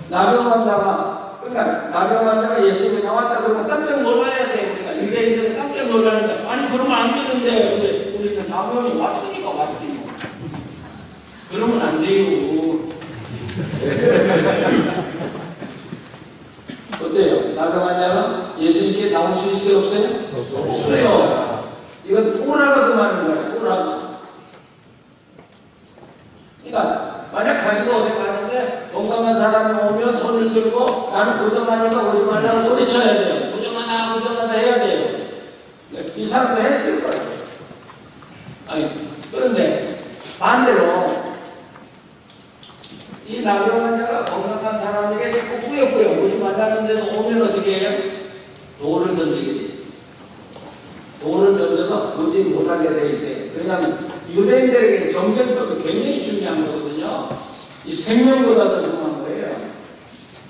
나병환자가, 그러니까 나병환자가 예수님이 나왔다 그러면 깜짝 놀라야 돼요. 그러니까 유대인들은 깜짝 놀라는데, 아니 그러면 안 되는데, 근데 우리는 나병이 왔으니까 왔지 뭐. 그러면 안 돼요. 어때요? 나병환자가 예수님께 나올 수 있어요? 없어요? 없어요. 이건 토라가 그만인 거예요. 토라가. 그러니까 만약 자기가 어디 가는데 동감한 사람이 오면 손을 들고 나는 부정하니까 오지 말라고 소리쳐야 돼요. 부정하다 해야 돼요. 이 사람도 했을 거예요. 아니, 그런데 반대로 이 나병환자가 건강한 사람에게 자꾸 꾸역꾸역 오지 말라는데도 오면 어떻게 해요? 돌을 던지게 돼 있어요. 돌을 던져서 오지 못하게 돼 있어요. 왜냐하면 유대인들에게 정전법이 굉장히 중요한 거거든요. 이 생명보다 더 중요한 거예요.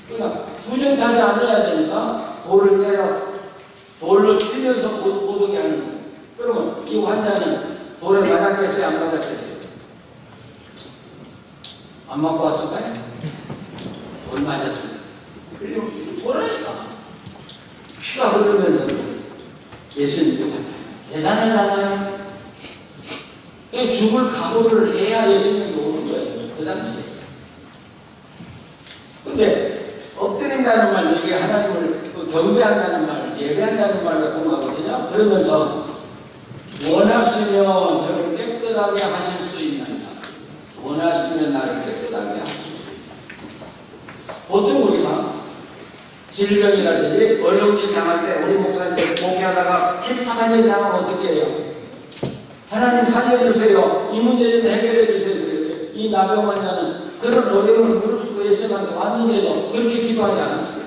그러니까 부정하지 않아야 되니까 돌을 때려 돌로 치면서 못 오게 하는 거예요. 그러면 이 환자는 돌에 맞았겠어요? 안 맞았겠어요? 안 맞고 왔을까요? 돌 맞았습니다. 그리고 돌아니까 피가 흐르면서 예수님께 왔다. 대단하잖아요. 죽을 각오를 해야 예수님이 오는 거예요. 그 당시에. 근데 엎드린다는 말, 이게 하나님을 경배한다는 말, 예배한다는 말과 동하거든요. 그러면서 원하시면 저를 깨끗하게 하실 수 있는가. 원하시면 나를 깨끗하게 하실 수 있다. 보통 우리가 질병이라든지 어려운 일 당할 때 우리 목사님 목회하다가 핍박한 일 당하면 어떻게 해요? 하나님 살려주세요. 이 문제 좀 해결해 주세요. 이 나병환자는 그런 어려움을 무릅쓰고 예수님한테 왔는데도 그렇게 기도하지 않았어요.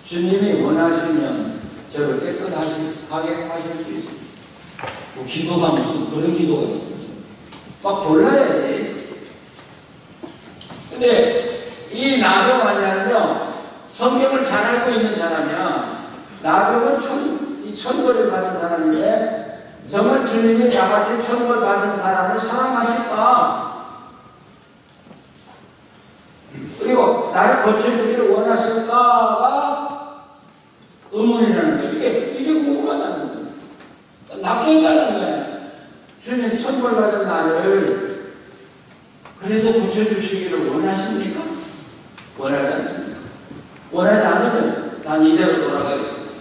주님이 원하시면 저를 깨끗하게 하실 수 있습니다. 뭐 기도가 무슨 그런 기도가 있습니다. 막 졸라야지. 근데 이 나병환자는요, 성경을 잘 알고 있는 사람이야. 나병은 천벌을 받은 사람인데 정말 주님이 나같이 천벌 받은 사람을 사랑하실까? 그리고 나를 고쳐주기를 원하실까가 의문이라는 거예요. 이게 궁금하다는 거예요. 납득이 가는 거예요. 주님 천벌 받은 나를 그래도 고쳐주시기를 원하십니까? 원하지 않습니까? 원하지 않으면 난 이대로 돌아가겠습니다.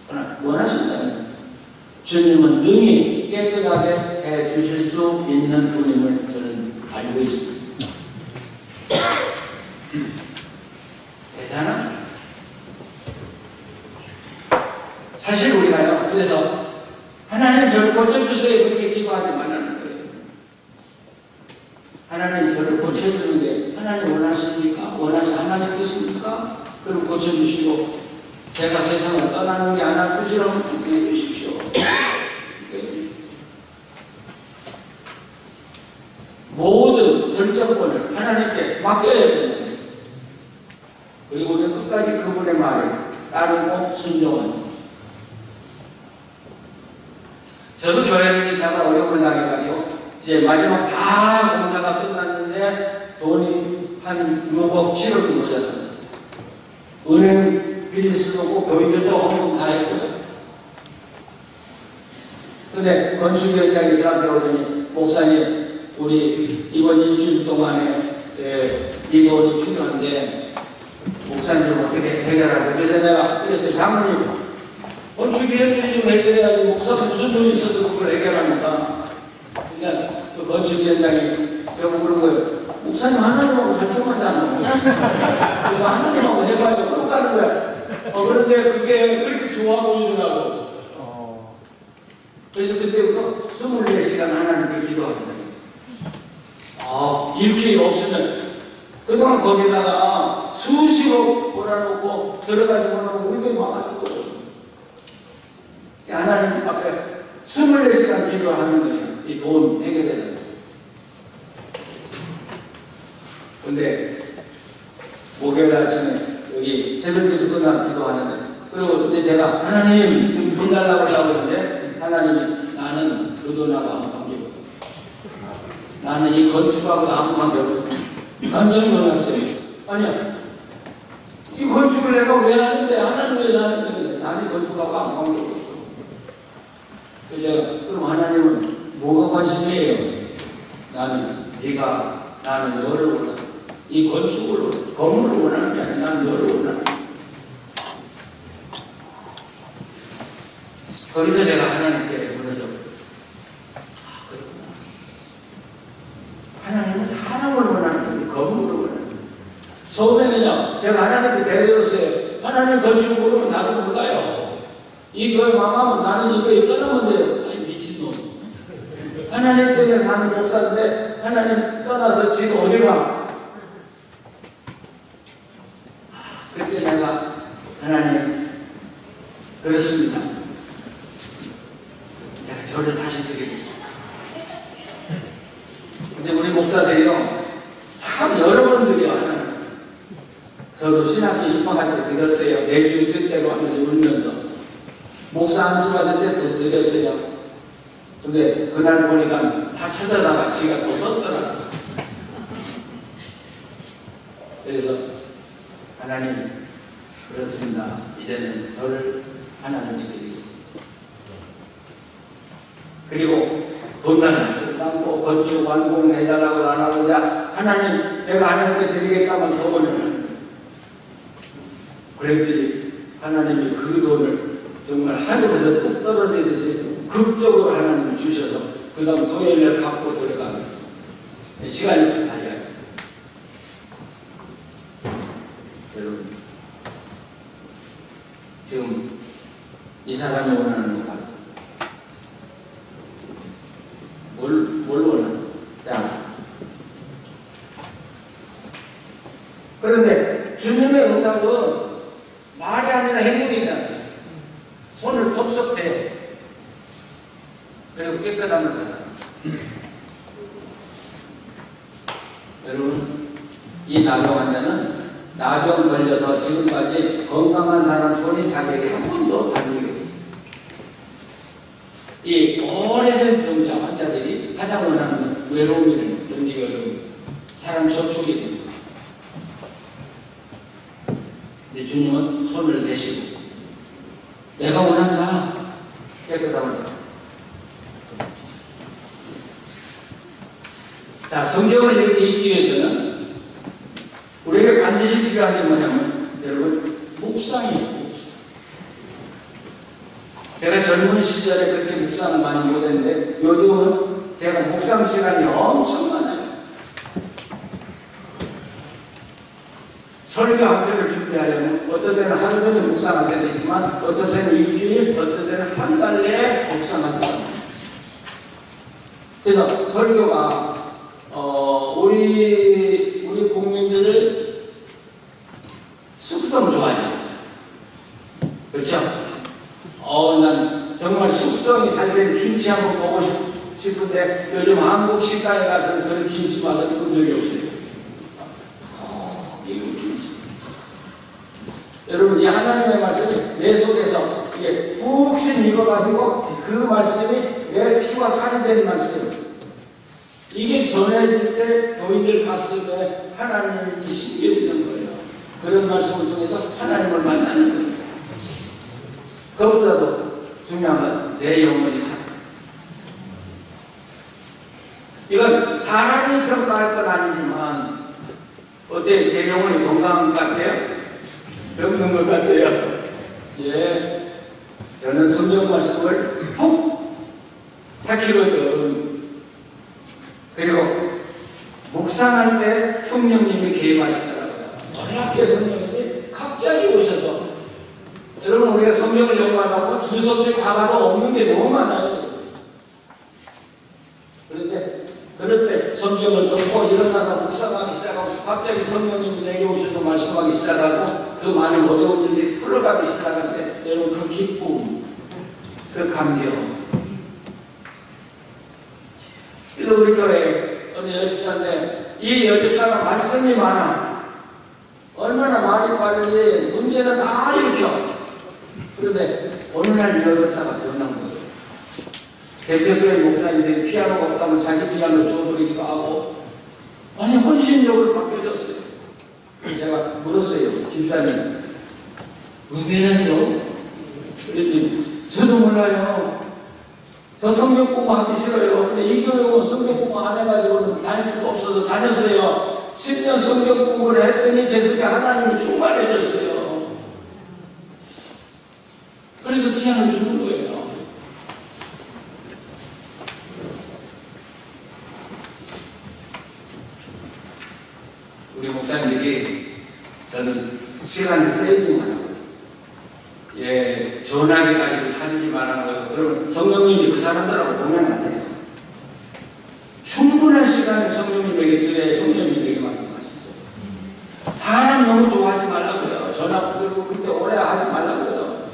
그러나 원하신다면 주님은 능히 깨끗하게 해 주실 수 있는 분임을 저는 알고 있습니다. 대단하죠. 사실 우리가요, 그래서 하나님 저를 고쳐주세요 그렇게 기도하지 말라는 거예요. 하나님 저를 고쳐주는 게 하나님 원하십니까? 하나님 뜻입니까? 그럼 고쳐주시고 제가 세상을 떠나는 게 하나님 뜻이라면 죽게 해주십시오. 모든 결정권을 하나님께 맡겨야 됩니다. 그리고 우리는 끝까지 그분의 말을 따르고 순종하는 거예요. 저도 교회에 있다가 어려움을 당해가지고 이제 마지막 다 공사가 끝났는데 돈이 한 6억 7억이 모자랍니다. 은행 빌릴 수도 없고 교인들도 헌금 다 했거든요. 근데 건축위원장이 저한테 오더니 목사님 우리 이번 일주일 동안에 이 돈이 필요한데 목사님 어떻게 해결하세요? 그래서 내가 그랬어요. 장로님 건축위원장이 좀 해결해야지 목사가 무슨 돈이 있어서 그걸 해결합니까? 그러니까 그 건축위원장이 저보고 그런 거예요. 목사님 하나님하고 작정하잖아. 그래서 하나님하고 해봐야 꼭 가는 거야. 그런데 그게 그렇게 좋아 보이더라고. 그래서 그때부터 24시간 하나님께 기도하기 시작했어요. 일주일 없으면 그동안 거기다가 수시로 몰아놓고 들어가지고 우리도 망하고 하나님 앞에 24시간 기도하는 거예요. 이 돈 해결되는 거. 근데 목요일 아침에 여기 새벽기도 끝나 기도하는데, 그리고 이제 제가 하나님 좀 돈 달라고 하는데 하나님이 나는 그 돈하고 아무 관계 없고 나는 이 건축하고 아무 관계 없고 완전히 놀랐어요. 아니야, 이 건축을 내가 왜 하는데, 하나님 왜 하는데, 나는 건축하고 아무 관계 없어. 그래서 그럼 하나님은 뭐가 관심이에요? 나는 너를 원한다. 이 건축을, 건물을 원하는 게 아니라 나는 너를 원한다. 거기서 제가 하나님께 무너져 버렸어요. 아, 그렇구나. 하나님은 사람을 원하는 건데 건물을 원하는 거예요. 처음에는요, 제가 하나님께 대들었어요. 하나님 건축을 모르면 나도 몰라요. 이 교회 망하면 나는 이 교회 떠나면 돼요. 아니, 미친놈. 하나님 때문에 사는 목사인데 하나님 떠나서 지금 어디 가? 그때 내가 하나님 그렇습니다. 제가 저를 다시 드리겠습니다. 근데 우리 목사들이요, 참 여러 번 드려요. 하나님. 저도 신학교 입학할 때 드렸어요. 매주 뜻대로 하면서 울면서 목사 안수 받을 때 또 드렸어요. 근데 그날 보니까 다 찾아다가 지가 또 썼더라고요. 그래서 하나님 그렇습니다. 이제는 저를 하나님께 드리겠습니다. 그리고 돈 달라서 뭐 건축 완공해달라고 안 하고 하나님 내가 하나님께 드리겠다면 소원을 하는 거예요. 그랬더니 하나님이 그 돈을 정말 하늘에서 뚝 떨어지듯이 극적으로 하나님이 주셔서 그 다음 도연을 갖고 들어가면 시간이 좀 달려요. 여러분, 지금 이 사람이 원하는 거 같아요. 뭘 원하는 거야? 그런데 주님의 응답은 말이 아니라 행동이잖아요. 손을 덥석대요. 그리고 깨끗함을 받아요. 여러분, 이 나병 환자는 나병 걸려서 지금까지 건강한 사람 손이 자기에게 한 번도 닿은 적이 없어요. 이 오래된 병자 환자들이 가장 원하는 외로움을 견디기 어려운 사람 접촉이 됩니다. 근데 주님은 손을 대시고 내가 원한다. 깨끗함을 받아요. 자, 성경을 이렇게 읽기 위해서는 우리에게 반드시 필요한 게 뭐냐면 여러분, 묵상이에요. 묵상. 제가 젊은 시절에 그렇게 묵상을 많이 못했는데 요즘은 제가 묵상 시간이 엄청 많아요. 설교 한 편을 준비하려면 어떤 때는 하루 종일 묵상할 때도 있지만 어떤 때는 일주일, 어떤 때는 한 달 내에 묵상한다. 그래서 설교가 우리 국민들을 숙성 좋아하죠. 그렇죠? 난 정말 숙성이 잘 된 김치 한번 먹고 싶은데 요즘 한국 식당에 가서는 그런 김치 맛을 본 적이 없어요. 미국 김치. 여러분, 이 하나님의 말씀이 내 속에서 이게 푹신 익어가지고 그 말씀이 내 피와 살이 된 말씀. 이게 전해질 때 교인들 가슴에 하나님이 심겨지는 거예요. 그런 말씀을 통해서 하나님을 만나는 거예요. 그것보다도 중요한 건 내 영혼이 살아. 이건 사람이 평가할 건 아니지만 어때요? 제 영혼이 건강한 것 같아요? 병든 것 같아요? 예, 저는 성경 말씀을 푹 삭히거든. 그리고 묵상할 때 성령님이 개입하시더라고요. 놀랍게 성령님이 갑자기 오셔서, 여러분, 우리가 성경을 연구하다가 주석지 가봐도 없는 게 너무 많아요. 그런데 그럴 때 성경을 덮고 일어나서 묵상하기 시작하고 갑자기 성령님이 내게 오셔서 말씀하기 시작하고 그 많은 어려운 일들이 풀어가기 시작할 때 여러분, 그 기쁨, 그 감격. 그래서 우리 교회 어느 여집사인데 이 여집사가 말씀이 많아. 얼마나 그런데 어느 날 여전사가 변한 거예요. 대체교회 목사님들이 피아노가 없다면 자기 피아노 줘버리기도 하고, 아니 헌신력을 바뀌어졌어요. 제가 물었어요. 김사님, 의미는요? 그랬더니 저도 몰라요. 저 성경 공부하기 싫어요. 근데 이 교육은 성경 공부 안 해가지고는 다닐 수가 없어서 다녔어요. 10년 성경 공부를 했더니 제 속에 하나님이 충만해졌어요. 그래서 피아노를 주는 거예요. 우리 목사님들이 저는 시간을 세이빙하는 거예요. 예, 전화기 가지고 살지 말라고요. 그러면 성령님이 그 사람들하고 동행 안 해요. 충분한 시간을 성령님에게 드려야 성령님에게 말씀하시죠. 사람 너무 좋아하지 말라고요. 전화 붙들고 그때 오래 하지 말라고요.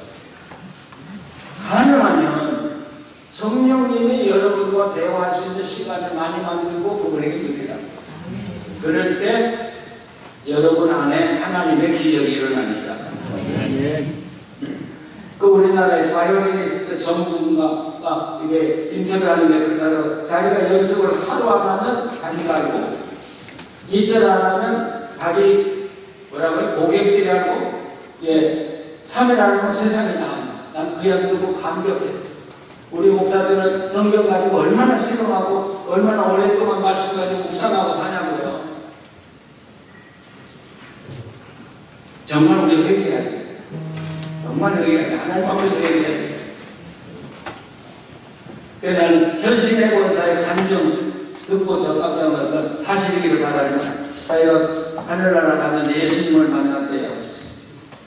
가능하면 성령님이 여러분과 대화할 수 있는 시간을 많이 만들고 그분에게 드리라. 그럴 때 여러분 안에 하나님의 기적이 일어나기 시작합니다. 그 우리나라의 바이올리니스트 전문가가 이게 인터뷰하는데 그대로 자기가 연습을 하루 안 하면 자기가 알고 이틀 안 하면 자기 뭐라고요? 고객들이 알고 3일 안 하면 세상이 다 합니다. 난 그 이야기 듣고 감격했어요. 우리 목사들은 성경 가지고 얼마나 실험하고 얼마나 오랫동안 말씀 가지고 묵상하고 사냐고요. 정말 우리 회개해야 돼요. 정말 회개해야 돼요. 하나님 앞에서 회개해야 돼요. 그래서 나는 현신의 권사의 감정 듣고 저 깜짝 놀랐던 사실이기를 바라지만 자기가 하늘나라 갔는데 예수님을 만났대요.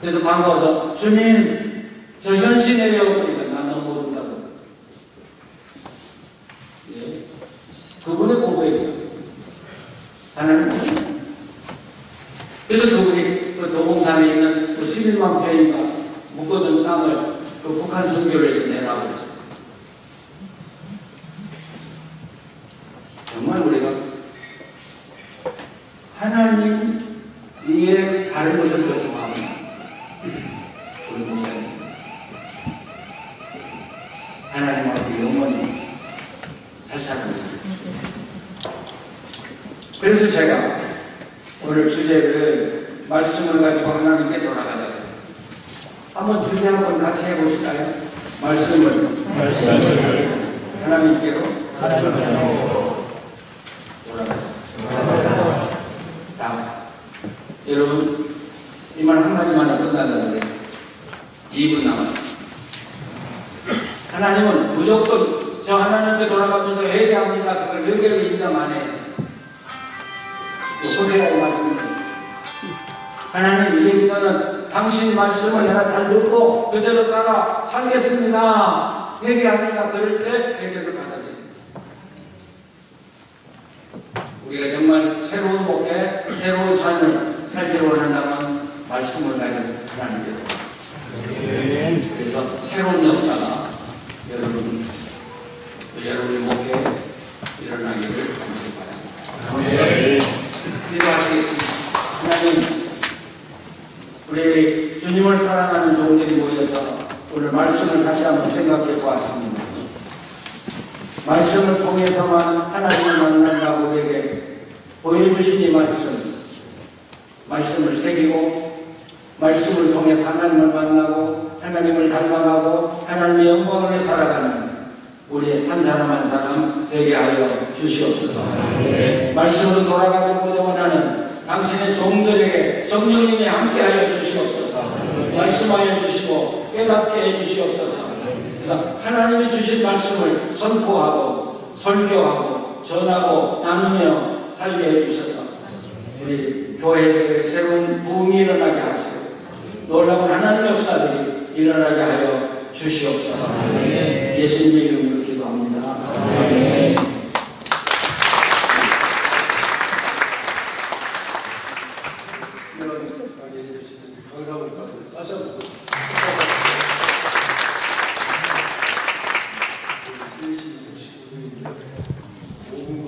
그래서 반가워서 주님 저 현신의 배우니까 난 너무 모른다고. 예. 그분의 고백이에요. 하나님 그래서 그분이 그 도봉산에 있는 그 11만 평인가 묶어둔 땅을 그 북한 선교를 내라고 했어요. 정말 우리가 하나님 위에 다른 것을 더 좋아합니다. 우리 목사님 하나님 앞에 영원히 살 사람입니다. 그래서 제가 오늘 주제를 말씀을 가지고 하나님께 돌아가자 그랬어요. 한번 주제 한번 같이 해보실까요? 말씀을 하나님께로 돌아가자. 자, 여러분 이 말 한마디만 끝났는데 2분 남았습니다. 하나님은 무조건 저 하나님께 돌아가면서 회개합니다. 그걸 회개를 인정 안 해요. 호세아의 말씀입니다. 하나님 이제부터는 당신 말씀을 내가 잘 듣고 그대로 따라 살겠습니다. 회개합니다. 그럴 때 회개를 받아들입니다. 우리가 정말 새로운 목회, 새로운 삶을 살기를 원한다면 말씀을 가진 하나님께 그래서 새로운 역사가 여러분의 목회에 일어나기를 간절히 바랍니다. 기도하시겠습니다. 하나님, 우리 주님을 사랑하는 종들이 모여서 오늘 말씀을 다시 한번 생각해 보았습니다. 말씀을 통해서만 하나님을 만난다고 우리에게 보여주신 이 말씀을 새기고 말씀을 통해서 하나님을 만나고 하나님을 닮아가고 하나님의 영광을 살아가는 우리 한 사람 한 사람 되게 하여 주시옵소서. 말씀으로 돌아가기를 원하는 당신의 종들에게 성령님이 함께하여 주시옵소서. 말씀하여 주시고 깨닫게 해 주시옵소서. 그래서 하나님이 주신 말씀을 선포하고 설교하고 전하고 나누며 살게 해 주셔서 우리 교회에 새로운 부흥이 일어나게 하시고 놀라운 하나님의 역사들이 일어나게 하여 주시옵소서. 예수님의 이름으로 기도합니다.